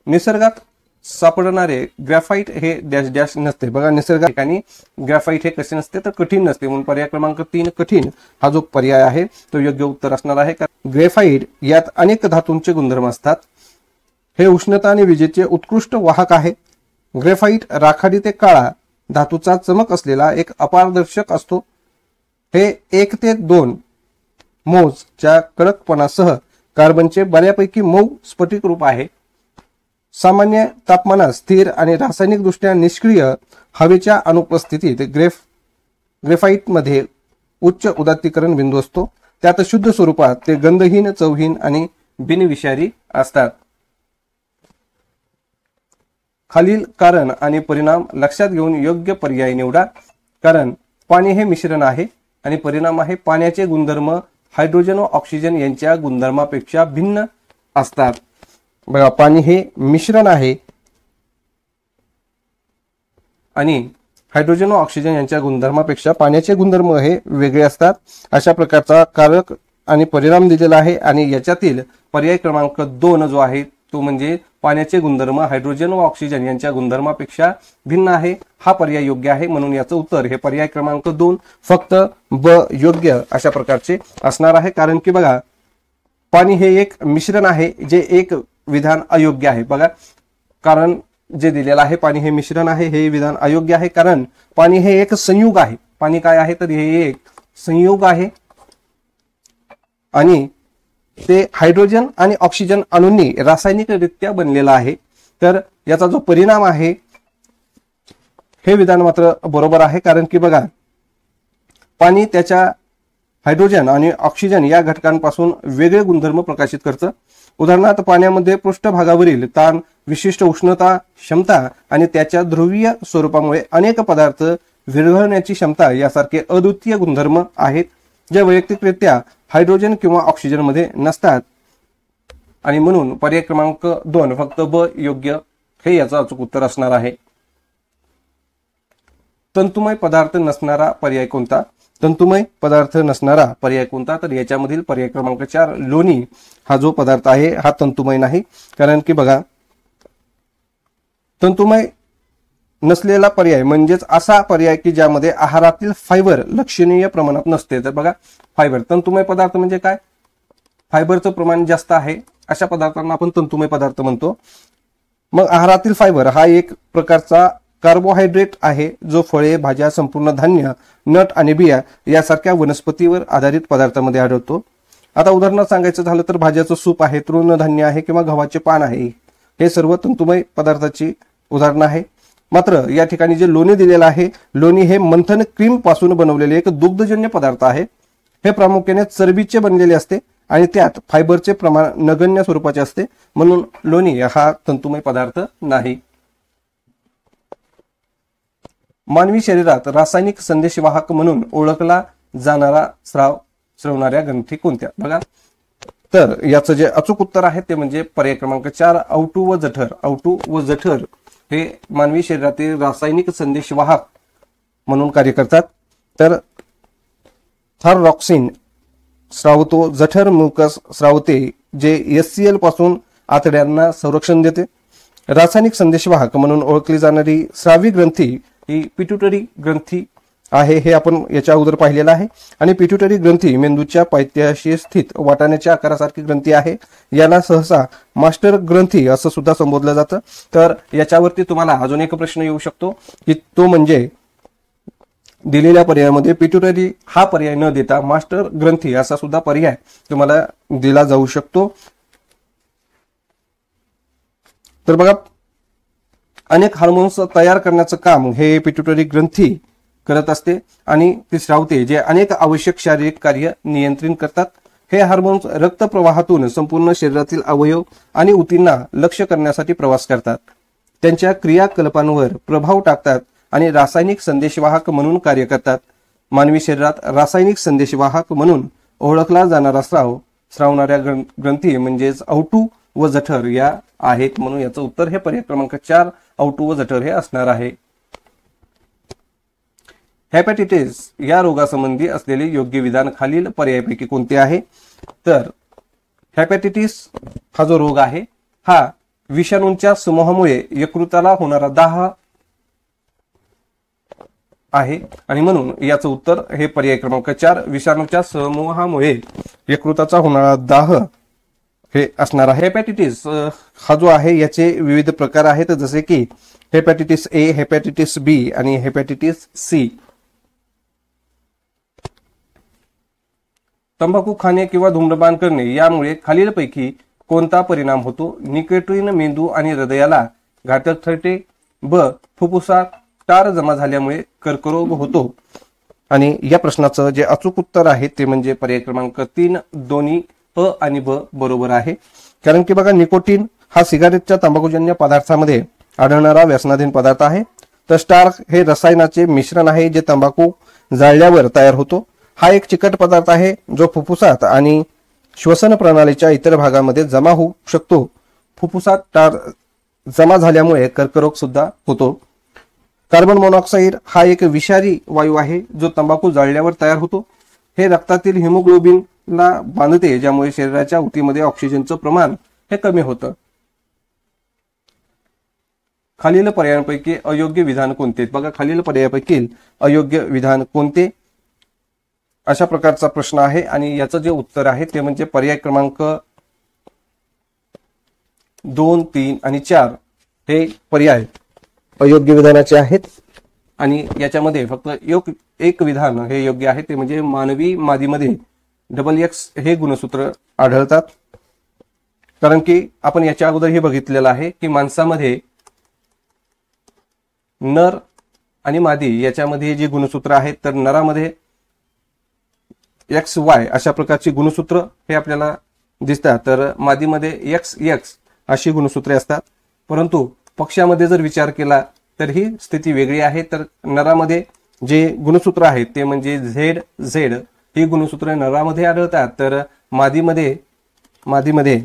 निसर्गात सापडणारे ग्रॅफाइट हे dash dash नसते। बघा निसर्गात ठिकाणी ग्रॅफाइट हे कसे नसते तर कठीण नसते, म्हणून पर्याय क्रमांक 3 कठीण हा जो पर्याय आहे तो योग्य उत्तर असणार आहे। ग्रॅफाइट यात अनेक धातूंचे गुणधर्म असतात। हे उष्णता आणि विजेचे उत्कृष्ट वाहक आहे। ग्रॅफाइट राखाडी ते काळा धातूचा चमक असलेला एक अपारदर्शक असतो। हे 1 ते 2 मोजच्या कडकपणासह कार्बनचे बऱ्यापैकी मऊ स्फटिक रूप आहे। सामान्य तापमानात स्थिर आणि रासायनिक दृष्ट्या निष्क्रिय हवेच्या अनुपस्थितीत ग्रॅफाइट मध्ये उच्च उदात्तीकरण बिंदू असतो। त्यात शुद्ध स्वरूपात ते गंधहीन, चवहीन आणि बिनविषारी असतात। खालील कारण आणि परिणाम लक्षात घेऊन योग्य पर्याय निवडा। कारण पाणी हे मिश्रण आहे आणि परिणाम आहे पाण्याचे गुणधर्म हायड्रोजन व ऑक्सिजन यांच्या गुणधर्मापेक्षा भिन्न असतात। बघा पाणी हे मिश्रण आहे आणि हायड्रोजन व ऑक्सिजन यांच्या गुणधर्मापेक्षा पाण्याचे गुणधर्म हे वेगळे असतात। अशा प्रकारचा कारक आणि परिणाम दिलेला आहे आणि याच्यातील पर्याय क्रमांक 2 जो आहे तो म्हणजे पाण्याचे गुणधर्म हायड्रोजन व ऑक्सिजन यांच्या गुणधर्मापेक्षा भिन्न आहे, हा पर्याय योग्य आहे। म्हणून याचं उत्तर हे पर्याय क्रमांक 2 फक्त ब योग्य अशा प्रकारचे असणार आहे। कारण की बघा पाणी हे एक मिश्रण आहे जे एक विधान अयोग्य आहे। बघा कारण जे दिलेलं आहे पाणी हे मिश्रण आहे हे विधान अयोग्य आहे, कारण पाणी हे एक संयुग आहे। पाणी काय आहे तर हे एक संयुग आहे आणि ते हायड्रोजन आणि ऑक्सिजन अणूंनी रासायनिकरित्या बनलेला आहे। तर याचा जो परिणाम आहे हे विधान मात्र बरोबर आहे, कारण की बघा पाणी त्याच्या हायड्रोजन आणि ऑक्सिजन या घटकांपासून वेगळे गुणधर्म प्रकाशित करतं। उदाहरणार्थ पाण्यामध्ये पृष्ठभागावरील ताण, विशिष्ट उष्णता क्षमता आणि त्याच्या ध्रुवीय स्वरूपामुळे अनेक पदार्थ विरघळण्याची क्षमता यासारखे अद्वितीय गुणधर्म आहेत जे वैयक्तिकरित्या हायड्रोजन किंवा ऑक्सिजन मध्ये नसतात। आणि म्हणून पर्याय क्रमांक 2 फक्त ब योग्य हे याचं अचूक उत्तर असणार आहे। तंतुमय पदार्थ नसणारा पर्याय कोणता? तंतुमय पदार्थ नसणारा पर्याय कोणता तर याच्यामधील पर्याय क्रमांक 4 लोणी हा जो पदार्थ आहे हा तंतुमय नाही। कारण की बघा तंतुमय नसलेला पर्याय म्हणजेच असा पर्याय की ज्यामध्ये आहारातील फायबर लक्षणीय प्रमाणात नसते। तर बघा फायबर तंतुमय पदार्थ म्हणजे काय, फायबरचं प्रमाण जास्त आहे अशा पदार्थांना आपण तंतुमय पदार्थ म्हणतो। मग आहारातील फायबर हा एक प्रकारचा कार्बोहायड्रेट आहे जो फळे, भाज्या, संपूर्ण धान्य, नट आणि बिया यासारख्या वनस्पतीवर आधारित पदार्थांमध्ये आढळतो। आता उदाहरणार्थ सांगायचं झालं तर भाज्याचं सूप आहे, तृणधान्य आहे किंवा गव्हाचे पान आहे, हे सर्व तंतुमय पदार्थाची उदाहरणं आहे। मात्र या ठिकाणी जे लोणी दिलेलं आहे, लोणी हे मंथन क्रीम पासून बनवलेले एक दुग्धजन्य पदार्थ आहे। हे प्रामुख्याने चरबीचे बनलेले असते आणि त्यात फायबरचे प्रमाण नगण्य स्वरूपाचे असते, म्हणून लोणी हा तंतुमय पदार्थ नाही। मानवी शरीरात रासायनिक संदेशवाहक म्हणून ओळखला जाणारा स्रवणाऱ्या ग्रंथी कोणत्या? बघा तर याचं जे अचूक उत्तर आहे ते म्हणजे पर्याय क्रमांक 4 औटू व जठर। औटू व जठर हे मानवी शरीरातील रासायनिक संदेशवाहक म्हणून कार्य करतात। तर थायरॉक्सिन स्रावतो, जठर म्युकस स्रावते जे HCl पासून आतड्यांना संरक्षण देते। रासायनिक संदेशवाहक म्हणून ओळखली जाणारी स्रावी ग्रंथी ही पिट्युटरी ग्रंथी आहे, हे आपण याच्या अगोदर पाहिलेलं आहे। आणि पिट्युटरी ग्रंथी मेंदूच्या पायथ्याशी स्थित वाटाण्याच्या आकारासारखी ग्रंथी आहे। याला सहसा मास्टर ग्रंथी असं सुद्धा संबोधलं जातं। तर याच्यावरती तुम्हाला अजून एक प्रश्न येऊ शकतो की तो म्हणजे दिलेल्या पर्यायामध्ये पिट्युटरी हा पर्याय न देता मास्टर ग्रंथी असा सुद्धा पर्याय तुम्हाला दिला जाऊ शकतो। तर बघा अनेक हार्मोन्स तयार करण्याचं काम हे पिट्युटरी ग्रंथी करत असते आणि ती स्रावते जे अनेक आवश्यक शारीरिक कार्य नियंत्रित करतात। हे हार्मोन्स रक्त प्रवाहातून संपूर्ण शरीरातील अवयव आणि ऊतींना लक्ष करण्यासाठी प्रवास करतात, त्यांच्या क्रियाकलापांवर प्रभाव टाकतात आणि रासायनिक संदेशवाहक म्हणून कार्य करतात। मानवी शरीरात रासायनिक संदेशवाहक म्हणून ओळखला जाणारा स्रावणाऱ्या ग्रंथी म्हणजेच औटू व जठर या आहेत, म्हणून याचं उत्तर हे पर्याय क्रमांक 4 औटू व जठर हे असणार आहे। हेपॅटायटिस या रोगासंबंधी असलेले योग्य विधान खालील पर्यायापैकी कोणते आहे? तर हेपॅटायटिस हा जो रोग आहे हा विषाणूंच्या समूहामुळे यकृताला होणारा दाह आहे आणि म्हणून याचं उत्तर हे पर्याय क्रमांक 4 विषाणूच्या समूहामुळे यकृताचा होणारा दाह हे असणार आहे। हेपॅटिटिस हा जो आहे याचे विविध प्रकार आहेत, जसे की हेपॅटिटिस ए, हेपॅटिटिस बी आणि हेपॅटिटिस सी। तंबाखू खाणे किंवा धूम्रपान करणे यामुळे खालीलपैकी कोणता परिणाम होतो? निकोटीन मेंदू आणि हृदयाला घातक ठरते, ब फुफ्फुसात टार जमा झाल्यामुळे कर्करोग होतो। आणि या प्रश्नाचं जे अचूक उत्तर आहे ते म्हणजे पर्याय क्रमांक 3 दोन्ही अ आणि ब बरोबर आहे। कारण की बघा, निकोटीन हा सिगारेटच्या तंबाखूजन्य पदार्थामध्ये आढळणारा व्यसनाधीन पदार्थ आहे, तर स्टार हे रसायनाचे मिश्रण आहे जे तंबाखू जाळल्यावर तयार होतो। हा एक चिकट पदार्थ आहे जो फुफ्फुसात आणि श्वसन प्रणालीच्या इतर भागामध्ये जमा होऊ शकतो। फुफ्फुसात टार जमा झाल्यामुळे कर्करोग सुद्धा होतो। कार्बन मोनॉक्साईड हा एक विषारी वायू आहे जो तंबाखू जाळल्यावर तयार होतो। हे रक्तातील हिमोग्लोबिनला बांधते, ज्यामुळे शरीराच्या ऊतीमध्ये ऑक्सिजनचं प्रमाण हे कमी होतं। खालील पर्यायांपैकी अयोग्य विधान कोणते? बघा, खालील पर्यायांपैकी अयोग्य विधान कोणते अशा प्रकारचा प्रश्न आहे आणि याचं जे उत्तर आहे ते म्हणजे पर्याय क्रमांक 2, 3 आणि 4 हे पर्याय अयोग्य विधानाचे आहेत। आणि याच्यामध्ये फक्त एक विधान हे योग्य आहे, ते म्हणजे मानवी मादीमध्ये XX हे गुणसूत्र आढळतात। कारण की आपण याच्या अगोदर हे बघितलेलं आहे की माणसामध्ये नर आणि मादी याच्यामध्ये जे गुणसूत्र आहेत, तर नरामध्ये XY अशा प्रकारची गुणसूत्र हे आपल्याला दिसतात, तर मादीमध्ये XX अशी गुणसूत्रे असतात। परंतु पक्ष्यामध्ये जर विचार केला तर ही स्थिती वेगळी आहे। तर नरामध्ये जे गुणसूत्र आहेत ते म्हणजे ZZ ही गुणसूत्रे नरामध्ये आढळतात, तर मादीमध्ये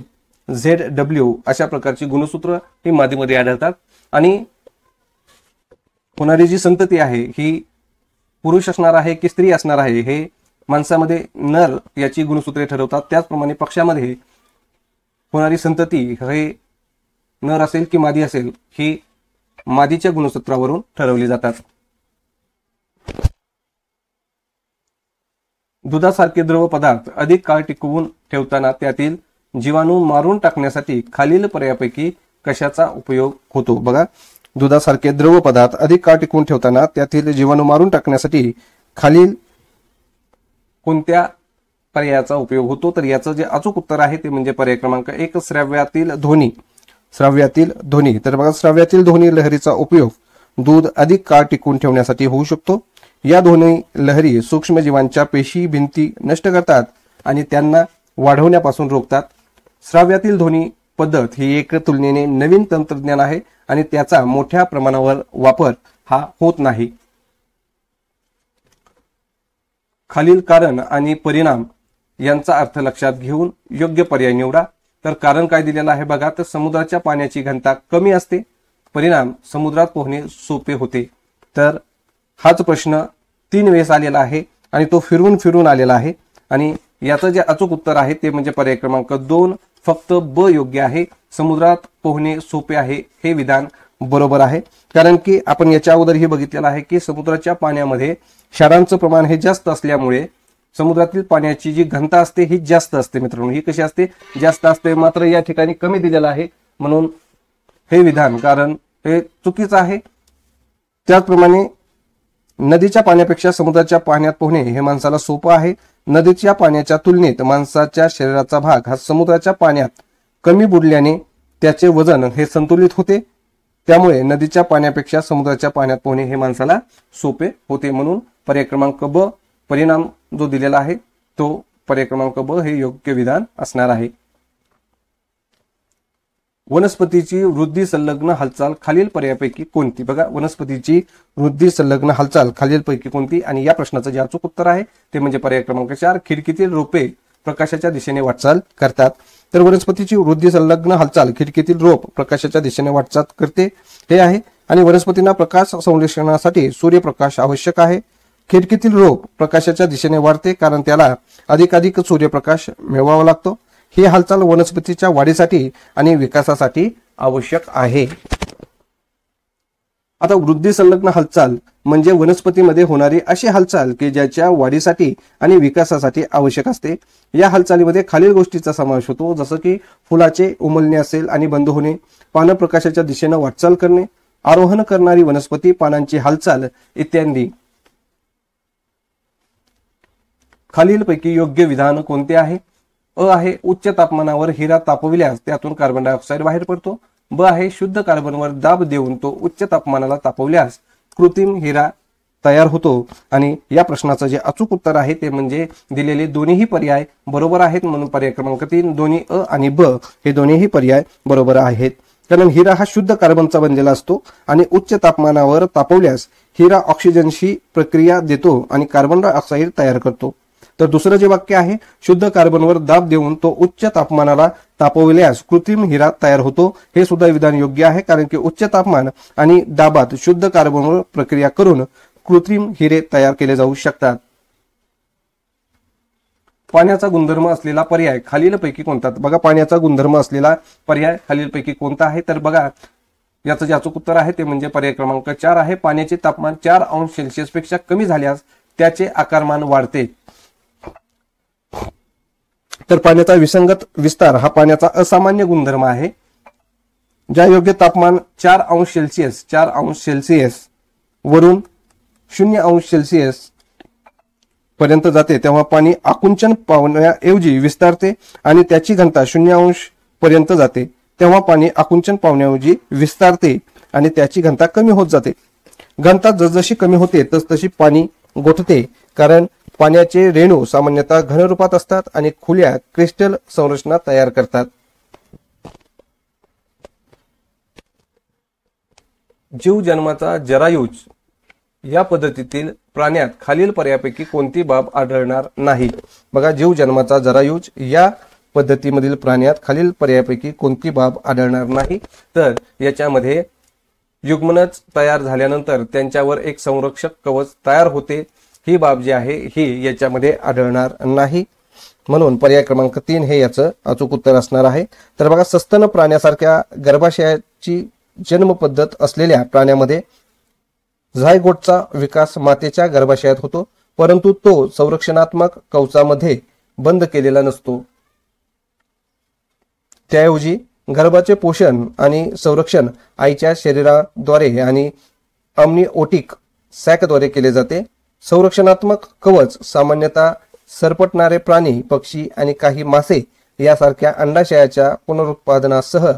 ZW अशा प्रकारची गुणसूत्र ही मादीमध्ये आढळतात। आणि होणारी जी संतती आहे ही पुरुष असणार आहे की स्त्री असणार आहे हे माणसामध्ये नर याची गुणसूत्रे ठरवतात। त्याचप्रमाणे पक्ष्यामध्ये होणारी संतती हे नर असेल की मादी असेल ही मादीच्या गुणसूत्रावरून ठरवली जातात। दुधासारखे द्रव पदार्थ अधिक काळ टिकवून ठेवताना त्यातील जीवाणू मारून टाकण्यासाठी खालील पर्यायांपैकी कशाचा उपयोग होतो? बघा, दुधासारखे द्रव पदार्थ अधिक काळ टिकवून ठेवताना त्यातील जीवाणू मारून टाकण्यासाठी खालील कोणत्या पर्यायाचा उपयोग होतो? तर याचं जे अचूक उत्तर आहे ते म्हणजे पर्याय क्रमांक 1 श्राव्यातील ध्वनी। तर बघा, श्राव्यातील ध्वनी लहरीचा उपयोग दूध अधिक काळ टिकवून ठेवण्यासाठी होऊ शकतो। या ध्वनी लहरी सूक्ष्मजीवांच्या पेशी भिंती नष्ट करतात आणि त्यांना वाढवण्यापासून रोखतात। श्राव्यातील ध्वनी पद्धत ही एक तुलनेने नवीन तंत्रज्ञान आहे आणि त्याचा मोठ्या प्रमाणावर वापर हा होत नाही। खालील कारण आणि परिणाम यांचा अर्थ लक्षात घेऊन योग्य पर्याय निवडा। तर कारण काय दिलेलं आहे बघा, तर समुद्राच्या पाण्याची घनता कमी असते, परिणाम समुद्रात पोहणे सोपे होते। तर हाच प्रश्न 3 वेळेस आलेला आहे आणि तो फिरून फिरून आलेला आहे आणि याचं जे अचूक उत्तर आहे ते म्हणजे पर्याय क्रमांक 2 फक्त ब योग्य आहे। समुद्रात पोहणे सोपे आहे हे विधान बरोबर आहे। कारण की आपण याच्या अगोदर हे बघितलेलं आहे की समुद्राच्या पाण्यामध्ये क्षारांचं प्रमाण हे जास्त असल्यामुळे समुद्रातील पाण्याची जी घनता असते ही जास्त असते। मित्रांनो, ही कशी असते? जास्त असते। मात्र या ठिकाणी कमी दिलेलं आहे म्हणून हे विधान कारण हे चुकीचं आहे। त्याचप्रमाणे नदीच्या पाण्यापेक्षा समुद्राच्या पाण्यात पोहणे हे माणसाला सोपं आहे। नदीच्या पाण्याच्या तुलनेत माणसाच्या शरीराचा भाग हा समुद्राच्या पाण्यात कमी बुडल्याने त्याचे वजन हे संतुलित होते, त्यामुळे नदीच्या पाण्यापेक्षा समुद्राच्या पाण्यात पोहणे हे माणसाला सोपे होते। म्हणून पर्याय क्रमांक ब परिणाम जो दिलेला आहे तो पर्याय क्रमांक ब हे योग्य विधान असणार आहे। वनस्पतीची वृद्धी संलग्न हालचाल खालील पर्यायांपैकी कोणती? बघा, वनस्पतीची वृद्धी संलग्न हालचाल खालीलपैकी कोणती? आणि या प्रश्नाचं जे अचूक उत्तर आहे ते म्हणजे पर्याय क्रमांक 4 खिडकीतील रोपे प्रकाशाच्या दिशेने वाटचाल करतात। तर वनस्पतीची वृद्धी संलग्न हालचाल खिडकीतील रोप प्रकाशाच्या दिशेने वाटचाल करते हे आहे। आणि वनस्पतींना प्रकाश संश्लेषणासाठी सूर्यप्रकाश आवश्यक आहे। खिडकीतील रोप प्रकाशाच्या दिशेने वाढते कारण त्याला अधिकाधिक सूर्यप्रकाश मिळवावा लागतो। ही हालचाल वनस्पतीच्या वाढीसाठी आणि विकासासाठी आवश्यक आहे. आता वृद्धी संलग्न हालचाल म्हणजे वनस्पतीमध्ये होणारी अशी हालचाल की ज्याच्या वाढीसाठी आणि विकासासाठी आवश्यक असते. या हालचालीमध्ये खालील गोष्टींचा समावेश होतो, जसं की फुलाचे उमलणे असेल आणि बंद होणे, पानं प्रकाशाच्या दिशेने वाटचाल करणे, आरोहण करणारी वनस्पती, पानांची हालचाल इत्यादी. खालीलपैकी योग्य विधान कोणते आहे? अ आहे उच्च तापमानावर हिरा तापविल्यास त्यातून कार्बन डायऑक्साईड बाहेर पडतो. ब आहे शुद्ध कार्बनवर दाब देऊन तो उच्च तापमानाला तापवल्यास कृत्रिम हिरा तयार होतो. आणि या प्रश्नाचं जे अचूक उत्तर आहे ते म्हणजे दिलेले दोन्हीही पर्याय बरोबर आहेत, म्हणून पर्याय क्रमांक 3 दोन्ही अ आणि ब हे दोन्हीही पर्याय बरोबर आहेत. कारण हिरा हा शुद्ध कार्बनचा बनलेला असतो आणि उच्च तापमानावर तापवल्यास हिरा ऑक्सिजनशी प्रक्रिया देतो आणि कार्बन डायऑक्साईड तयार करतो. तर दुसरं जे वाक्य आहे, शुद्ध कार्बनवर दाब देऊन तो उच्च तापमानाला तापवल्यास कृत्रिम हिरा तयार होतो, हे सुद्धा विधान योग्य आहे, कारण की उच्च तापमान आणि दाबात शुद्ध कार्बनवर प्रक्रिया करून कृत्रिम हिरे तयार केले जाऊ शकतात. पाण्याचा गुणधर्म असलेला पर्याय खालीलपैकी कोणता? बघा, पाण्याचा गुणधर्म असलेला पर्याय खालीलपैकी कोणता आहे? तर बघा, याचं जे अचूक उत्तर आहे ते म्हणजे पर्याय क्रमांक 4 आहे. पाण्याचे तापमान 4 अंश सेल्सिअस पेक्षा कमी झाल्यास त्याचे आकारमान वाढते. तर पाण्याचा विसंगत विस्तार हा पाण्याचा असामान्य गुणधर्म आहे. ज्या योग्य तापमान 4 अंश सेल्सिअस वरून 0 अंश सेल्सिअस पर्यंत जाते तेव्हा पाणी आकुंचन पावण्याऐवजी विस्तारते आणि त्याची घनता 0 अंश पर्यंत जाते तेव्हा पाणी आकुंचन पावण्याऐवजी विस्तारते आणि त्याची घनता कमी होत जाते. घनता जसजशी कमी होते तसतशी पाणी गोठते, कारण पाण्याचे रेणू सामान्यतः घनरूपात असतात आणि खुल्या क्रिस्टल संरचना तयार करतात. जीव जन्माचा जरायुज या पद्धतीतील प्राण्यात खालील पर्यायापैकी कोणती बाब आढळणार नाही? बघा, जीव जन्माचा जरायुज या पद्धतीमधील प्राण्यात खालील पर्यायापैकी कोणती बाब आढळणार नाही? तर याच्यामध्ये युग्मनज तयार झाल्यानंतर त्यांच्यावर एक संरक्षक कवच तयार होते, ही बाब जी आहे ही याच्यामध्ये आढळणार नाही, म्हणून पर्याय क्रमांक 3 हे याचं अचूक उत्तर असणार आहे. तर बघा, सस्तन प्राण्यासारख्या गर्भाशयाची जन्म पद्धत असलेल्या प्राण्यामध्ये झायगोटचा विकास मातेच्या गर्भाशयात होतो, परंतु तो संरक्षणात्मक कवचामध्ये बंद केलेला नसतो. त्याऐवजी गर्भाचे पोषण आणि संरक्षण आईच्या शरीराद्वारे आणि अमनिओटिक सॅकद्वारे केले जाते. संरक्षणात्मक कवच सामान्यतः सरपटणारे प्राणी, पक्षी आणि काही मासे यासारख्या अंडाशयाच्या पुनरुत्पादनासह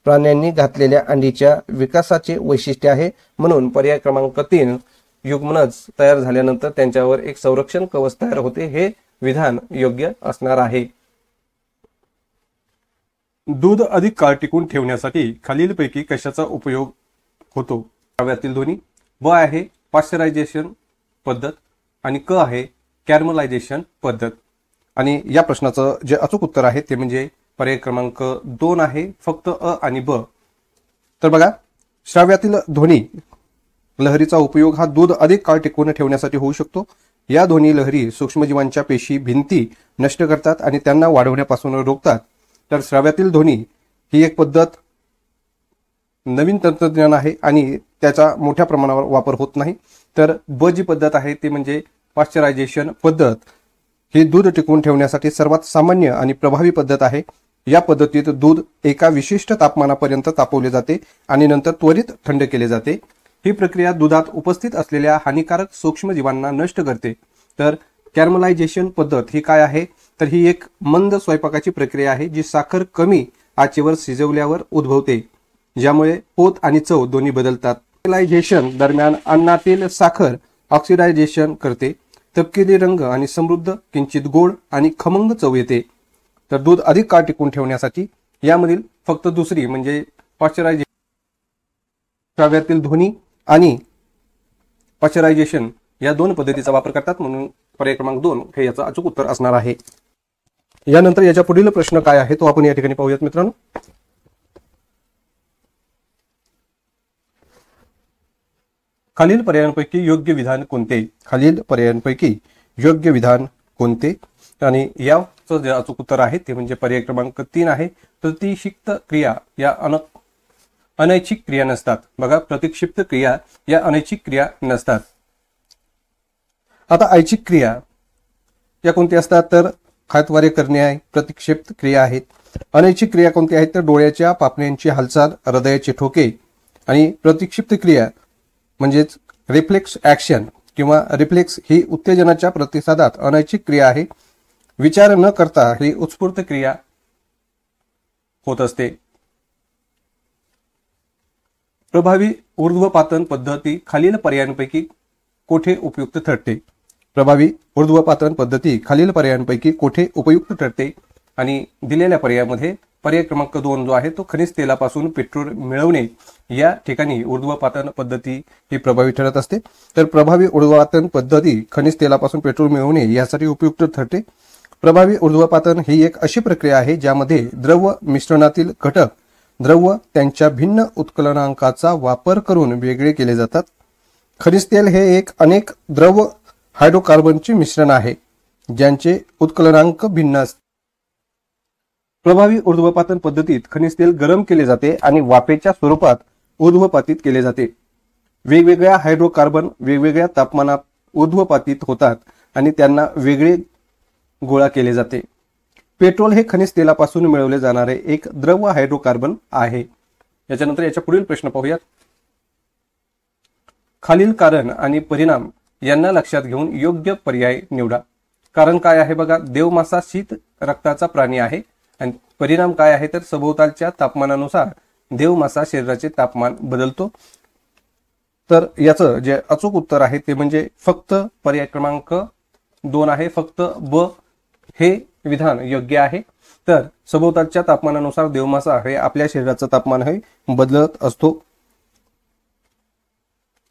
प्राण्यांनी घातलेल्या अंडीच्या विकासाचे वैशिष्ट्य आहे, म्हणून पर्याय क्रमांक 3 युग्मनज तयार झाल्यानंतर त्यांच्यावर एक संरक्षण कवच तयार होते, हे विधान योग्य असणार आहे. दूध अधिक काळ टिकून ठेवण्यासाठी खालीलपैकी कशाचा उपयोग होतो? यातील दोन्ही. ब आहे पाश्चरायझेशन पद्धत आणि क आहे कॅरमलायझेशन पद्धत. आणि या प्रश्नाचं जे अचूक उत्तर आहे ते म्हणजे पर्याय क्रमांक 2 आहे, फक्त अ आणि ब. तर बघा, श्राव्यातील ध्वनी लहरीचा उपयोग हा दूध अधिक काळ टिकवून ठेवण्यासाठी होऊ शकतो. या ध्वनी लहरी सूक्ष्मजीवांच्या पेशी भिंती नष्ट करतात आणि त्यांना वाढवण्यापासून रोखतात. तर श्राव्यातील ध्वनी ही एक पद्धत नवीन तंत्रज्ञान आहे आणि त्याचा मोठ्या प्रमाणावर वापर होत नाही. तर ब जी पद्धत आहे ती म्हणजे पाश्चरायझेशन पद्धत, ही दूध टिकवून ठेवण्यासाठी सर्वात सामान्य आणि प्रभावी पद्धत आहे. या पद्धतीत दूध एका विशिष्ट तापमानापर्यंत तापवले जाते आणि नंतर त्वरित थंड केले जाते. ही प्रक्रिया दुधात उपस्थित असलेल्या हानिकारक सूक्ष्मजीवांना नष्ट करते. तर कॅरमलायझेशन पद्धत ही काय आहे? तर ही एक मंद स्वयंपाकाची प्रक्रिया आहे जी साखर कमी आचेवर शिजवल्यावर उद्भवते, ज्यामुळे पोत आणि चव दोन्ही बदलतात. कॅरमलायझेशन दरम्यान अन्नातील साखर ऑक्सिडायझेशन करते, तपकिरी रंग आणि समृद्ध किंचित गोड आणि खमंग चव येते. तर दूध अधिक काळ टिकून ठेवण्यासाठी यामधील फक्त दुसरी म्हणजे पाश्चरायझेशन, श्राव्यातील ध्वनी आणि पाश्चरायझेशन या दोन पद्धतीचा वापर करतात, म्हणून पर्याय क्रमांक 2 हे याचं अचूक उत्तर असणार आहे. यानंतर याच्या पुढील प्रश्न काय आहे तो आपण या ठिकाणी पाहूयात मित्रांनो. खालील पर्यायांपैकी योग्य विधान कोणते? खालील पर्यायांपैकी योग्य विधान कोणते? आणि याचं जे अचूक उत्तर आहे ते म्हणजे पर्याय क्रमांक 3 आहे. प्रतिषिक्त क्रिया या अनैच्छिक क्रिया नसतात। बघा, प्रतिक्षिप्त क्रिया या अनैच्छिक क्रिया नसतात। आता ऐच्छिक क्रिया या कोणत्या असतात तर हातवारे करणे आहे, प्रतिक्षिप्त क्रिया आहेत। अनैच्छिक क्रिया कोणत्या आहेत तर डोळ्याच्या पापण्यांची हालचाल, हृदयाचे ठोके। आणि प्रतिक्षिप्त क्रिया म्हणजेच रिफ्लेक्स ऍक्शन किंवा रिफ्लेक्स ही उत्तेजनाच्या प्रतिसादात अनैच्छिक क्रिया आहे। विचार न करता ही उत्स्फूर्त क्रिया होत असते। प्रभावी ऊर्ध्वपातन पद्धती खालील पर्यायांपैकी कोठे उपयुक्त ठरते? प्रभावी ऊर्ध्वपातन पद्धती खालील पर्यायांपैकी कोठे उपयुक्त ठरते? आणि दिलेल्या पर्यायामध्ये पर्याय क्रमांक 2 जो आहे तो खनिज तेलापासून पेट्रोल मिळवणे या ठिकाणी ऊर्ध्वपातन पद्धती ही प्रभावी ठरत असते। तर प्रभावी ऊर्ध्वपातन पद्धती खनिज तेलापासून पेट्रोल मिळवणे यासाठी उपयुक्त ठरते। प्रभावी ऊर्ध्वपातन ही एक अशी प्रक्रिया आहे ज्यामध्ये द्रव मिश्रणातील घटक द्रव त्यांच्या भिन्न उत्कलनांकाचा वापर करून वेगळे केले जातात। खनिज तेल हे एक अनेक द्रव हायड्रोकार्बनचे मिश्रण आहे ज्यांचे उत्कलनांक भिन्न असतात। प्रभावी ऊर्ध्वपातन पद्धतीत खनिज तेल गरम केले जाते आणि वाफेच्या स्वरूपात ऊर्ध्वपातित केले जाते। वेगवेगळ्या हायड्रोकार्बन वेगवेगळ्या तापमानात ऊर्ध्वपातित होतात आणि त्यांना वेगळे गोळा केले जाते। पेट्रोल हे खनिज तेलापासून मिळवले जाणारे एक द्रव हायड्रोकार्बन आहे। याच्यानंतर याच्या पुढील प्रश्न पाहूयात। खालील कारण आणि परिणाम यांना लक्षात घेऊन योग्य पर्याय निवडा। कारण काय आहे बघा, देवमासा शीत रक्ताचा प्राणी आहे आणि परिणाम काय आहे तर सभोवतालच्या तापमानानुसार देवमासा शरीराचे तापमान बदलतो। तर याचं जे अचूक उत्तर आहे ते म्हणजे फक्त पर्याय क्रमांक 2 आहे, फक्त ब हे विधान योग्य आहे। तर सभोवतालच्या तापमानानुसार देवमासा हे आपल्या शरीराचं तापमान हे बदलत असतो।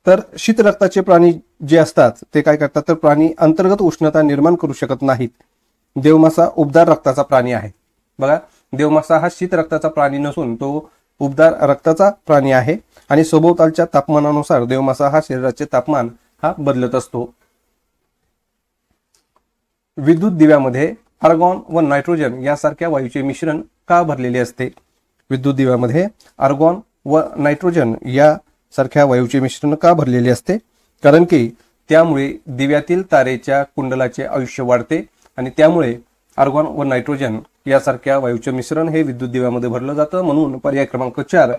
तर शीत रक्ताचे प्राणी जे असतात ते काय करतात तर प्राणी अंतर्गत उष्णता निर्माण करू शकत नाहीत। देवमासा उबदार रक्ताचा प्राणी आहे। बघा, देवमासा हा शीत रक्ताचा प्राणी नसून तो उबदार रक्ताचा प्राणी आहे आणि सभोवतालच्या तापमानानुसार देवमासा हा शरीराचे तापमान हा बदलत असतो। विद्युत दिव्यामध्ये आर्गॉन व नायट्रोजन यासारख्या वायूचे मिश्रण का भरलेले असते? विद्युत दिव्यामध्ये आर्गॉन व नायट्रोजन या सारख्या वायूचे मिश्रण का भरलेले असते? कारण की त्यामुळे दिव्यातील तारेच्या कुंडलाचे आयुष्य वाढते आणि त्यामुळे आर्गॉन व नायट्रोजन यासारख्या वायूचे मिश्रण हे विद्युत दिव्यामध्ये भरलं जातं। म्हणून पर्याय क्रमांक 4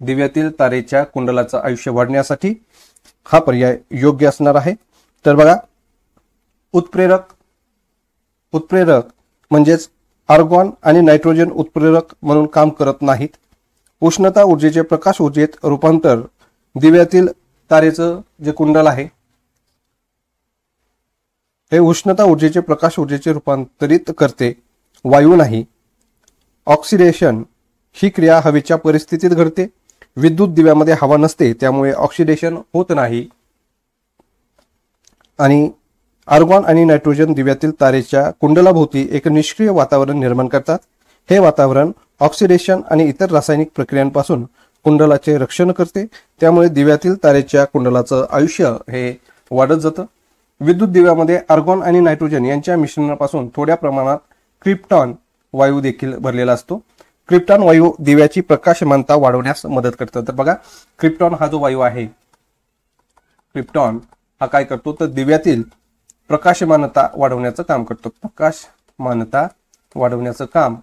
दिव्यातील तारेच्या कुंडलाचं आयुष्य वाढण्यासाठी हा पर्याय योग्य असणार आहे। तर बघा, उत्प्रेरक म्हणजेच आर्गॉन आणि नायट्रोजन उत्प्रेरक म्हणून काम करत नाहीत। उष्णता ऊर्जेचे प्रकाश ऊर्जेत रूपांतर दिव्यातील तारेचं जे कुंडल आहे हे उष्णता ऊर्जेचे प्रकाश ऊर्जेचे रूपांतरित करते, वायू नाही। ऑक्सिडेशन ही क्रिया हवेच्या परिस्थितीत घडते। विद्युत दिव्यामध्ये हवा नसते त्यामुळे ऑक्सिडेशन होत नाही। आणि आर्गॉन आणि नायट्रोजन दिव्यातील तारेच्या कुंडलाभोवती एक निष्क्रिय वातावरण निर्माण करतात। हे वातावरण ऑक्सिडेशन आणि इतर रासायनिक प्रक्रियांपासून कुंडलाचे रक्षण करते, त्यामुळे दिव्यातील तारेच्या कुंडलाचं आयुष्य हे वाढत जातं। विद्युत दिव्यामध्ये आर्गॉन आणि नायट्रोजन यांच्या मिश्रणापासून थोड्या प्रमाणात क्रिप्टॉन वायू देखील भरलेला असतो। क्रिप्टॉन वायू दिव्याची प्रकाशमानता वाढवण्यास मदत करतो। तर बघा, क्रिप्टॉन हा जो वायू आहे, क्रिप्टॉन हा काय करतो तर दिव्यातील प्रकाशमानता वाढवण्याचं काम करतो। प्रकाशमानता वाढवण्याचं काम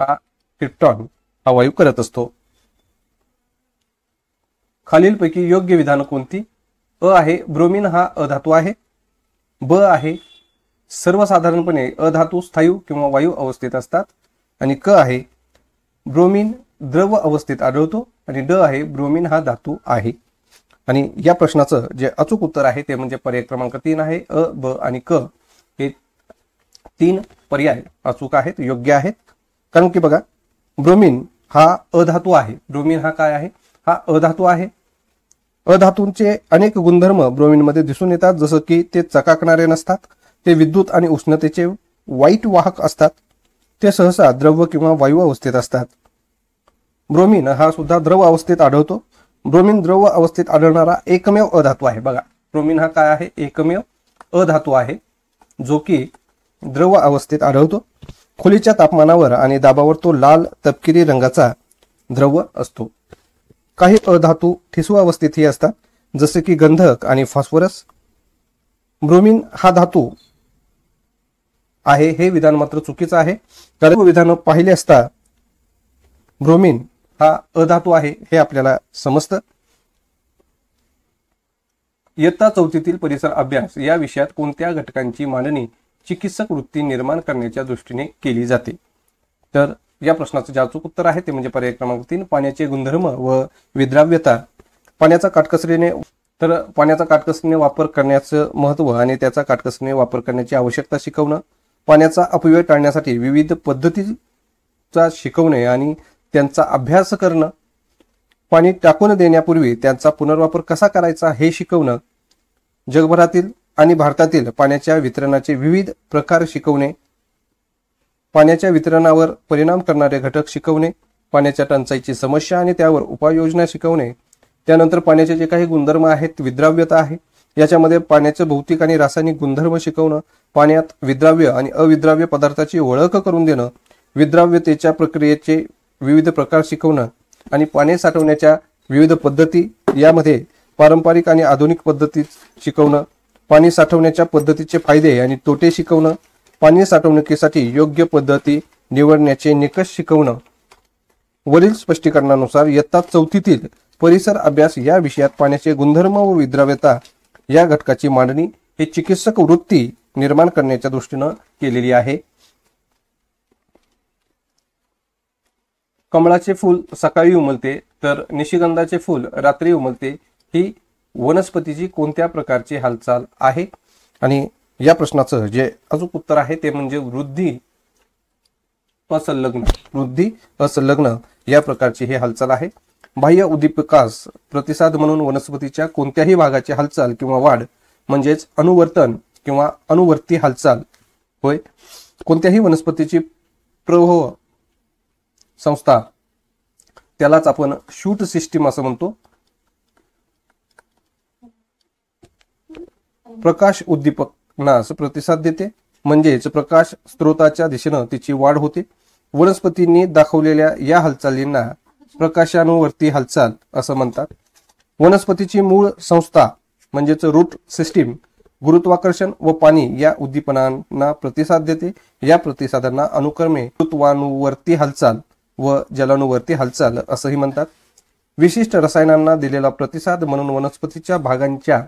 हा क्रिप्टॉन हा वायू करत असतो। खालीलपैकी योग्य विधान कोणती? अ आहे ब्रोमीन हा अधातू आहे। ब आहे सर्वसाधारणपणे अधातू स्थायू किंवा वायू अवस्थेत असतात। आणि क आहे ब्रोमीन द्रव अवस्थेत आढळतो। आणि ड आहे ब्रोमीन हा धातू आहे। आणि या प्रश्नाचं जे अचूक उत्तर आहे ते म्हणजे पर्याय क्रमांक 3 आहे। अ, ब आणि क हे 3 पर्याय अचूक आहेत, योग्य आहेत। कारण की बघा, ब्रोमीन हा अधातू आहे। ब्रोमीन हा काय आहे? हा अधातू आहे। अधातूंचे अनेक गुणधर्म ब्रोमीनमध्ये दिसून येतात, जसं की ते चकाकणारे नसतात, ते विद्युत आणि उष्णतेचे वाईट वाहक असतात, ते सहसा द्रव किंवा वायू अवस्थेत असतात। ब्रोमीन हा सुद्धा द्रव अवस्थेत आढळतो। ब्रोमीन द्रव अवस्थेत आढळणारा एकमेव अधातू आहे। बघा, ब्रोमीन हा काय आहे? एकमेव अधातू आहे जो की द्रव अवस्थेत आढळतो। खोलीच्या तापमानावर आणि दाबावर तो लाल तपकिरी रंगाचा द्रव असतो। काही अधातू ठिसूळ अवस्थेतही असतात, जसे की गंधक आणि फॉस्फरस। ब्रोमीन हा धातू आहे हे विधान मात्र चुकीचं आहे, कारण विधान पाहिले असता ब्रोमीन हा अधातू आहे हे आपल्याला समजतं। इयत्ता 4थीतील परिसर अभ्यास या विषयात कोणत्या घटकांची मांडणी चिकित्सक वृत्ती निर्माण करण्याच्या दृष्टीने केली जाते? तर या प्रश्नाचं जे अचूक उत्तर आहे ते म्हणजे पर्याय क्रमांक 3, पाण्याचे गुणधर्म व विद्राव्यता। पाण्याचा काटकसरीने वापर करण्याचं महत्त्व आणि त्याचा काटकसरीने वापर करण्याची आवश्यकता शिकवणं, पाण्याचा अपव्यय टाळण्यासाठी विविध पद्धतीचा शिकवणे आणि त्यांचा अभ्यास करणं, पाणी टाकून देण्यापूर्वी त्यांचा पुनर्वापर कसा करायचा हे शिकवणं, जगभरातील आणि भारतातील पाण्याच्या वितरणाचे विविध प्रकार शिकवणे, पाण्याच्या वितरणावर परिणाम करणारे घटक शिकवणे, पाण्याच्या टंचाईची समस्या आणि त्यावर उपाययोजना शिकवणे, त्यानंतर पाण्याचे जे काही गुणधर्म आहेत, विद्राव्यता आहे, याच्यामध्ये पाण्याचे भौतिक आणि रासायनिक गुणधर्म शिकवणं, पाण्यात विद्राव्य आणि अविद्राव्य पदार्थाची ओळख करून देणं, विद्राव्यतेच्या प्रक्रियेचे विविध प्रकार शिकवणं आणि पाणी साठवण्याच्या विविध पद्धती, यामध्ये पारंपरिक आणि आधुनिक पद्धती शिकवणं, पाणी साठवण्याच्या पद्धतीचे फायदे आणि तोटे शिकवणं, पाणी साठवणुकीसाठी योग्य पद्धती निवडण्याचे निकष शिकवणं। वरील स्पष्टीकरणानुसार इयत्ता 4थीतील परिसर अभ्यास या विषयात पाण्याचे गुणधर्म व विद्राव्यता या घटकाची मांडणी ही चिकित्सक वृत्ती निर्माण करण्याच्या दृष्टीने केलेली आहे। कमळाचे फूल सकाळी उमलते तर निशिगंधाचे फूल रात्री उमलते ही वनस्पतीची कोणत्या प्रकारची हालचाल आहे? आणि या प्रश्नाचं जे अचूक उत्तर आहे ते म्हणजे वृद्धी असंलग्न या प्रकारची ही हालचाल आहे। बाह्य उद्दीपकास प्रतिसाद म्हणून वनस्पतीच्या कोणत्याही भागाची हालचाल किंवा वाढ म्हणजेच अनुवर्तन किंवा अनुवर्ती हालचाल होय। कोणत्याही वनस्पतीची प्रवाह संस्था त्यालाच आपण शूट सिस्टीम असं म्हणतो। प्रकाश उद्दीपनास प्रतिसाद देते म्हणजेच प्रकाश स्रोताच्या दिशेने तिची वाढ होते। वनस्पतींनी दाखवलेल्या या हालचालींना प्रकाशानुवर्ती हालचाल असं म्हणतात। वनस्पतीची मूळ संस्था म्हणजेच रूट सिस्टीम गुरुत्वाकर्षण व पाणी या उद्दीपनांना प्रतिसाद देते। या प्रतिसादांना अनुक्रमे गुरुत्वानुवर्ती हालचाल व जलानुवर्ती हालचाल असंही म्हणतात। विशिष्ट रसायनांना दिलेला प्रतिसाद म्हणून वनस्पतीच्या भागांच्या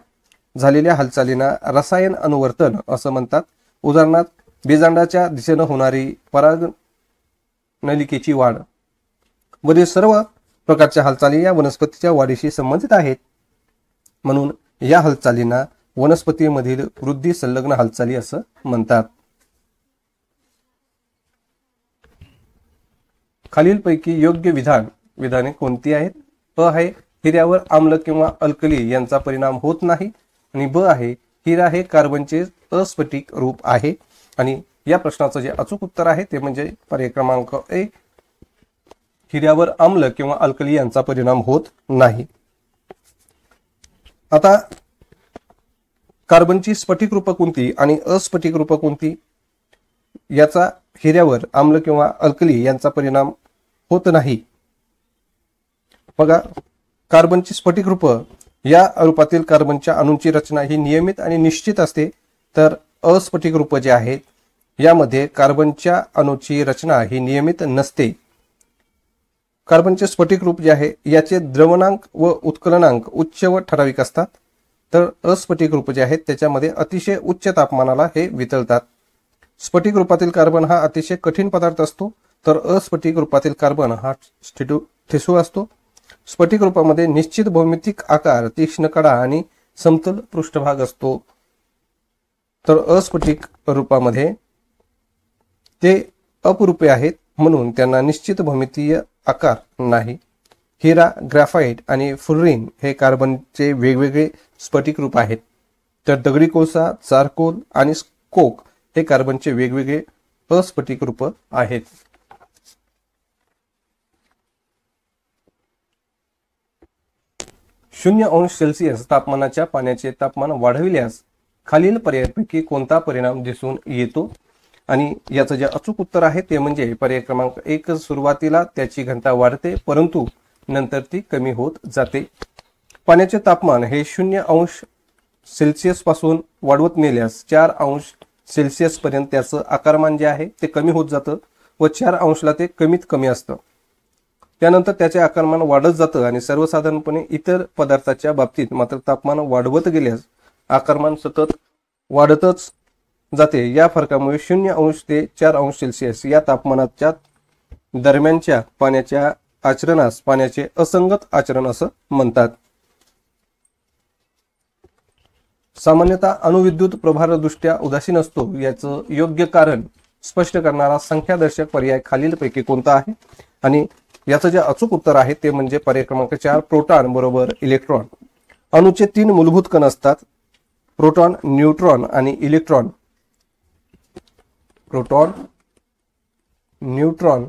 झालेल्या हालचालींना रसायन अनुवर्तन असं म्हणतात। उदाहरणार्थ बीजांडाच्या दिशेने होणारी परागनलिकेची वाढ। वरील सर्व प्रकारच्या हालचाली या वनस्पतीच्या वाढीशी संबंधित आहेत, म्हणून या हालचालींना वनस्पतीमधील वृद्धी संलग्न हालचाली असं म्हणतात। खालीलपैकी योग्य विधाने कोणती आहेत? अ आहे हिऱ्यावर आम्ल किंवा अल्कली यांचा परिणाम होत नाही, आणि ब आहे हिरा हे कार्बनचे अस्फटिक रूप आहे। आणि या प्रश्नाचं जे अचूक उत्तर आहे ते म्हणजे पर्याय क्रमांक ए, हिऱ्यावर आम्ल किंवा अल्कली यांचा परिणाम होत नाही। आता कार्बनची स्फटिक रूप कोणती आणि अस्फटिक रूप कोणती याचा हिऱ्यावर आम्ल किंवा अल्कली यांचा परिणाम होत नाही। बघा, कार्बनची स्फटिक रूप या रूपातील कार्बनच्या अणूंची रचना ही नियमित आणि निश्चित असते, तर अस्फटिक रूप जे आहेत यामध्ये कार्बनच्या अणूची रचना ही नियमित नसते। कार्बनचे स्फटिक रूप जे आहे याचे द्रवणांक व उत्कलनांक उच्च व ठराविक असतात, तर अस्फटिक रूप जे आहेत त्याच्यामध्ये अतिशय उच्च तापमानाला हे वितळतात। स्फटिक रूपातील कार्बन हा अतिशय कठीण पदार्थ असतो, तर अस्फटिक रूपातील कार्बन हा ठिसूळ असतो। स्फटिक रूपामध्ये निश्चित भौमितिक आकार, तीक्ष्ण कडा आणि समतल पृष्ठभाग असतो, तर अस्फटिक रूपामध्ये ते अपरूपे आहेत म्हणून त्यांना निश्चित भौमितीय आकार नाही। हिरा, ग्राफाइट आणि फुलरिन हे कार्बनचे वेगवेगळे स्फटिक रूप आहेत, तर दगडी कोळसा, चारकोल आणि कोक हे कार्बनचे वेगवेगळे अस्फटिक रूप आहेत। 0°C तापमानाच्या पाण्याचे तापमान वाढविल्यास खालील पर्यायांपैकी कोणता परिणाम दिसून येतो? आणि याचं जे अचूक उत्तर आहे ते म्हणजे पर्याय क्रमांक 1, सुरुवातीला त्याची घनता वाढते परंतु नंतर ती कमी होत जाते. पाण्याचे तापमान हे 0°C पासून वाढवत नेल्यास 4°C पर्यंत त्याचं आकारमान जे आहे ते कमी होत जातं व 4° ते कमीत कमी असतं. त्यानंतर त्याचे आकारमान वाढत जातं आणि सर्वसाधारणपणे इतर पदार्थाच्या बाबतीत मात्र तापमान वाढवत गेल्यास आकारमान सतत वाढतच जाते. या फरकामुळे 0° ते 4°C या तापमानाच्या दरम्यानच्या पाण्याच्या आचरणास पाण्याचे असंगत आचरण असं म्हणतात. सामान्यतः अणुविद्युत प्रभारदृष्ट्या उदासीन असतो. याचं योग्य कारण स्पष्ट करणारा संख्यादर्शक पर्याय खालीलपैकी कोणता आहे? आणि याचं जे अचूक उत्तर आहे ते म्हणजे पर्याय क्रमांक 4, प्रोटॉन बरोबर इलेक्ट्रॉन. अणूचे 3 मूलभूत कण असतात, प्रोटॉन, न्यूट्रॉन आणि इलेक्ट्रॉन. प्रोटॉन, न्यूट्रॉन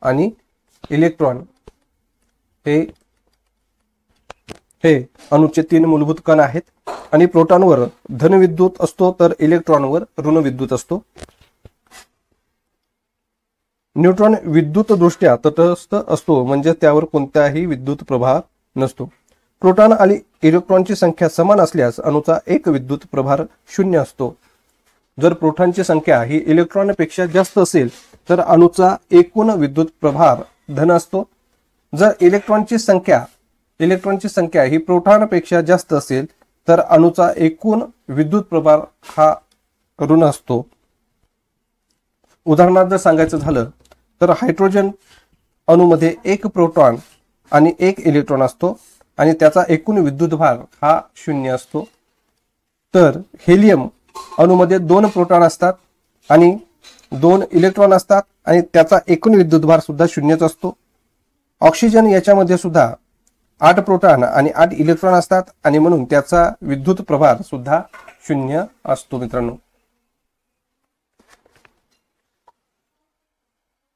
आणि इलेक्ट्रॉन हे अणूचे 3 मूलभूत कण आहेत आणि प्रोटॉनवर धनविद्युत असतो तर इलेक्ट्रॉनवर ऋणविद्युत असतो. न्यूट्रॉन विद्युत दृष्ट्या तटस्थ असतो म्हणजे त्यावर कोणताही विद्युत प्रभार नसतो. प्रोटॉन आणि इलेक्ट्रॉनची संख्या समान असल्यास अणूचा एक विद्युत प्रभार 0 असतो. जर प्रोटॉनची संख्या ही इलेक्ट्रॉनपेक्षा जास्त असेल तर अणूचा एकूण विद्युत प्रभार धन असतो. जर इलेक्ट्रॉनची संख्या ही प्रोटॉनपेक्षा जास्त असेल तर अणूचा एकूण विद्युत प्रभार हा ऋण असतो. उदाहरणार्थ जर सांगायचं झालं तर हायड्रोजन अणूमध्ये 1 प्रोटॉन आणि 1 इलेक्ट्रॉन असतो आणि त्याचा एकूण विद्युतभार हा 0 असतो. तर हेलियम अणूमध्ये 2 प्रोटॉन असतात आणि 2 इलेक्ट्रॉन असतात आणि त्याचा एकूण विद्युतभार सुद्धा 0च असतो. ऑक्सिजन याच्यामध्ये सुद्धा 8 प्रोटॉन आणि 8 इलेक्ट्रॉन असतात आणि म्हणून त्याचा विद्युत प्रभार सुद्धा 0 असतो. मित्रांनो,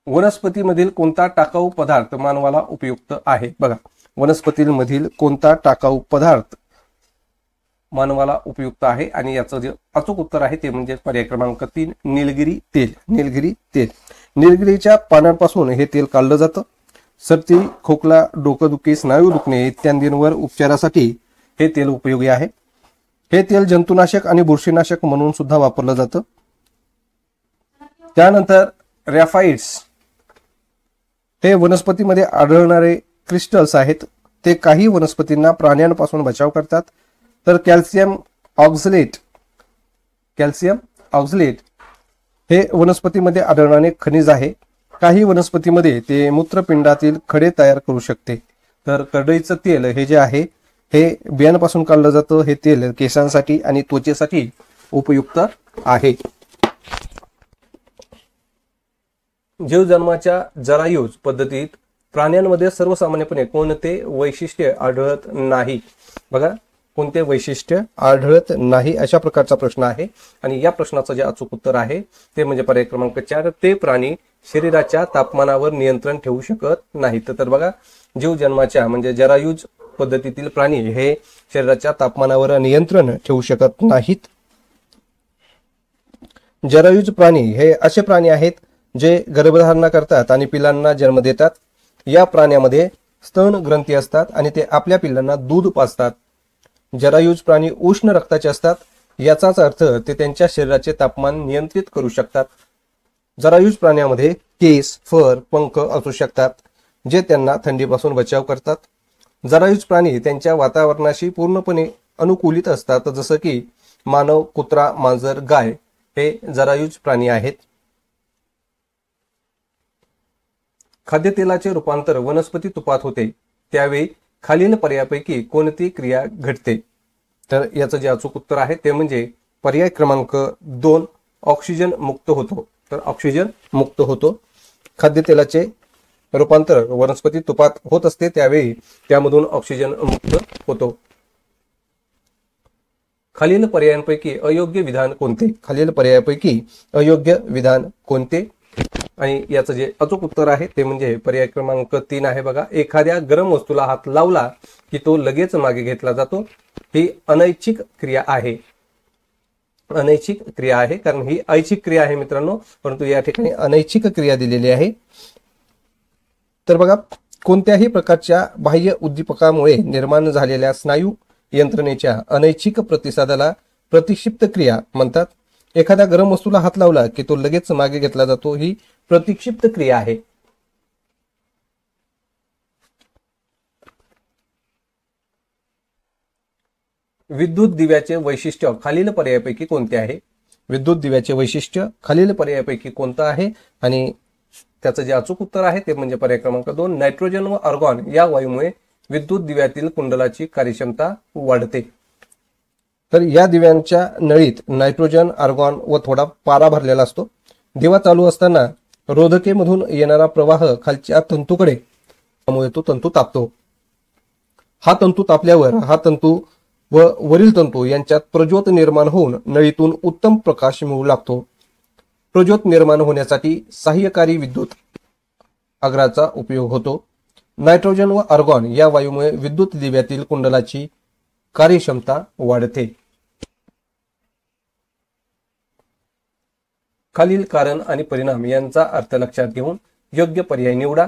वनस्पतीमधील कोणता टाकाऊ पदार्थ मानवाला उपयुक्त आहे? बघा, वनस्पतीमधील कोणता टाकाऊ पदार्थ मानवाला उपयुक्त आहे आणि याचं जे अचूक उत्तर आहे ते म्हणजे पर्याय क्रमांक 3, निलगिरी तेल. निलगिरी तेल. निलगिरीच्या पानांपासून हे तेल काढलं जातं. सर्दी, खोकला, डोकंदुखी, स्नायू दुखणे इत्यादींवर उपचारासाठी हे तेल उपयोगी आहे. हे तेल जंतुनाशक आणि बुरशीनाशक म्हणून सुद्धा वापरलं जातं. त्यानंतर रॅफाइड्स हे वनस्पतीमध्ये आढळणारे क्रिस्टल्स आहेत. ते काही वनस्पतींना प्राण्यांपासून बचाव करतात. तर कॅल्शियम ऑक्झलेट हे वनस्पतीमध्ये आढळणारे खनिज आहे. काही वनस्पतीमध्ये ते मूत्रपिंडातील खडे तयार करू शकते. तर करडईचं तेल हे जे आहे हे बियांपासून काढलं जातं. हे तेल केसांसाठी आणि त्वचेसाठी उपयुक्त आहे. जीवजन्माच्या जरायुज पद्धतीत प्राण्यांमध्ये सर्वसामान्यपणे कोणते वैशिष्ट्य आढळत नाही? बघा, कोणते वैशिष्ट्य आढळत नाही अशा प्रकारचा प्रश्न आहे आणि या प्रश्नाचं जे अचूक उत्तर आहे ते म्हणजे पर्याय क्रमांक 4, ते प्राणी शरीराच्या तापमानावर नियंत्रण ठेवू शकत नाहीत. तर बघा, जीवजन्माच्या म्हणजे जरायुज पद्धतीतील प्राणी हे शरीराच्या तापमानावर नियंत्रण ठेवू शकत नाहीत. जरायुज प्राणी हे असे प्राणी आहेत जे गर्भधारणा करतात आणि पिल्लांना जन्म देतात. या प्राण्यामध्ये स्तन ग्रंथी असतात आणि ते आपल्या पिल्लांना दूध पाजतात. जरायुज प्राणी उष्ण रक्ताचे असतात. याचाच अर्थ ते त्यांच्या शरीराचे तापमान नियंत्रित करू शकतात. जरायुज प्राण्यामध्ये केस, फर, पंख असू शकतात जे त्यांना थंडीपासून बचाव करतात. जरायुज प्राणी त्यांच्या वातावरणाशी पूर्णपणे अनुकूलित असतात, जसं की मानव, कुत्रा, मांजर, गाय हे जरायुज प्राणी आहेत. खाद्यतेलाचे रूपांतर वनस्पती तुपात होते त्यावेळी खालील पर्यायापैकी कोणती क्रिया घडते? तर याचं जे अचूक उत्तर आहे ते म्हणजे पर्याय क्रमांक 2, ऑक्सिजन मुक्त होतो. तर ऑक्सिजन मुक्त होतो. खाद्यतेलाचे रूपांतर वनस्पती तुपात होत असते त्यावेळी त्यामधून ऑक्सिजन मुक्त होतो. खालील पर्यायांपैकी अयोग्य विधान कोणते? खालील पर्यायापैकी अयोग्य विधान कोणते? आणि याचं जे अचूक उत्तर आहे ते म्हणजे पर्याय क्रमांक 3 आहे. बघा, एखाद्या गरम वस्तूला हात लावला की तो लगेच मागे घेतला जातो. ही अनैच्छिक क्रिया आहे. अनैच्छिक क्रिया आहे, कारण ही ऐच्छिक क्रिया आहे मित्रांनो, परंतु या ठिकाणी अनैच्छिक क्रिया दिलेली आहे. तर बघा, कोणत्याही प्रकारच्या बाह्य उद्दीपकामुळे निर्माण झालेल्या स्नायू यंत्रणेच्या अनैच्छिक प्रतिसादाला प्रतिक्षिप्त क्रिया म्हणतात. एखाद्या गरम वस्तूला हात लावला की तो लगेच मागे घेतला जातो, ही प्रतिक्षिप्त क्रिया आहे. विद्युत दिव्याचे वैशिष्ट्य खालील पर्यायापैकी कोणते आहे? विद्युत दिव्याचे वैशिष्ट्य खालील पर्यायापैकी कोणतं आहे? आणि त्याचं जे अचूक उत्तर आहे ते म्हणजे पर्याय क्रमांक 2, नायट्रोजन व आर्गॉन या वायूमुळे विद्युत दिव्यातील कुंडलाची कार्यक्षमता वाढते. तर या दिव्यांच्या नळीत नायट्रोजन, आर्गॉन व थोडा पारा भरलेला असतो. दिवा चालू असताना रोधकेमधून येणारा प्रवाह खालच्या तंतूकडे, त्यामुळे तो तंतू तापतो. हा तंतू तापल्यावर हा तंतू व वरील तंतू यांच्यात प्रज्योत निर्माण होऊन नळीतून उत्तम प्रकाश मिळू लागतो. प्रज्योत निर्माण होण्यासाठी सहाय्यकारी विद्युत अग्राचा उपयोग होतो. नायट्रोजन व आर्गॉन या वायूमुळे विद्युत दिव्यातील कुंडलाची कार्यक्षमता वाढते. खालील कारण आणि परिणाम यांचा अर्थ लक्षात घेऊन योग्य पर्याय निवडा.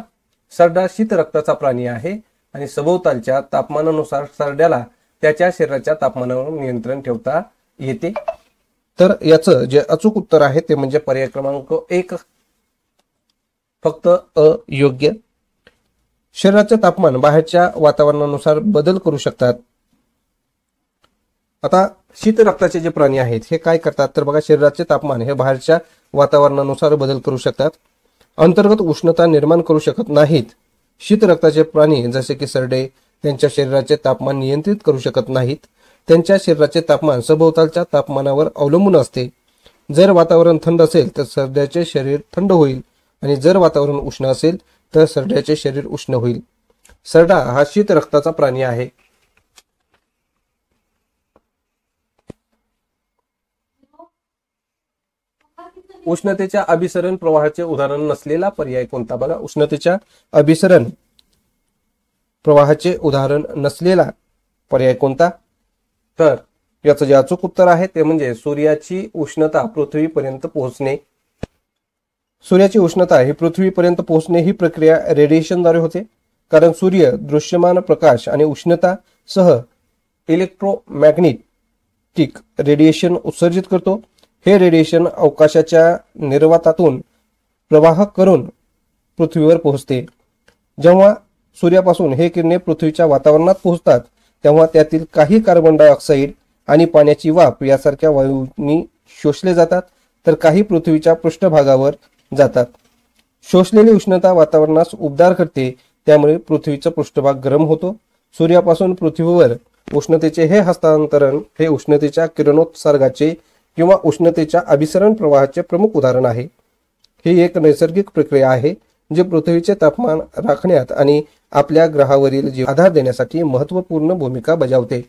सरडा शीत रक्ताचा प्राणी आहे आणि सभोवतालच्या तापमानानुसार सरड्याला त्याच्या शरीराच्या तापमानावर नियंत्रण ठेवता येते. तर याचं जे अचूक उत्तर आहे ते म्हणजे पर्याय क्रमांक 1, फक्त अयोग्य. शरीराचे तापमान बाहेरच्या वातावरणानुसार बदल करू शकतात. आता शीत रक्ताचे जे प्राणी आहेत हे काय करतात, तर बघा, शरीराचे तापमान हे बाहेरच्या वातावरणानुसार बदल करू शकतात. अंतर्गत उष्णता निर्माण करू शकत नाहीत. शीत रक्ताचे प्राणी जसे की सरडे त्यांच्या शरीराचे तापमान नियंत्रित करू शकत नाहीत. त्यांच्या शरीराचे तापमान सभोवतालच्या तापमानावर अवलंबून असते. जर वातावरण थंड असेल तर सरड्याचे शरीर थंड होईल आणि जर वातावरण उष्ण असेल तर सरड्याचे शरीर उष्ण होईल. सरडा हा शीत रक्ताचा प्राणी आहे. उष्णतेच्या अभिसरण प्रवाहाचे उदाहरण नसलेला पर्याय कोणता? बघा, उष्णतेच्या अभिसरण प्रवाहाचे उदाहरण नसलेला पर्याय कोणता? तर याचं जे अचूक उत्तर आहे ते म्हणजे सूर्याची उष्णता पृथ्वीपर्यंत पोहोचणे. सूर्याची उष्णता ही पृथ्वीपर्यंत पोहोचणे ही प्रक्रिया रेडिएशनद्वारे होते, कारण सूर्य दृश्यमान प्रकाश आणि उष्णता सह इलेक्ट्रोमॅग्नेटिक रेडिएशन उत्सर्जित करतो. हे रेडिएशन अवकाशाच्या निर्वातातून प्रवाह करून पृथ्वीवर पोहोचते. जेव्हा सूर्यापासून हे किरणे पृथ्वीच्या वातावरणात पोहोचतात तेव्हा त्यातील काही कार्बन डायऑक्साईड आणि पाण्याची वाफ यासारख्या वायूंनी शोषले जातात, तर काही पृथ्वीच्या पृष्ठभागावर जातात. शोषलेली उष्णता वातावरणास उबदार करते, त्यामुळे पृथ्वीचा पृष्ठभाग गरम होतो. सूर्यापासून पृथ्वीवर उष्णतेचे हे हस्तांतरण हे उष्णतेच्या किरणोत्सर्गाचे किंवा उष्णतेच्या अभिसरण प्रवाहाचे प्रमुख उदाहरण आहे. ही एक नैसर्गिक प्रक्रिया आहे जे पृथ्वीचे तापमान राखण्यात आणि आपल्या ग्रहावरील जीवन आधार देण्यासाठी महत्त्वपूर्ण भूमिका बजावते.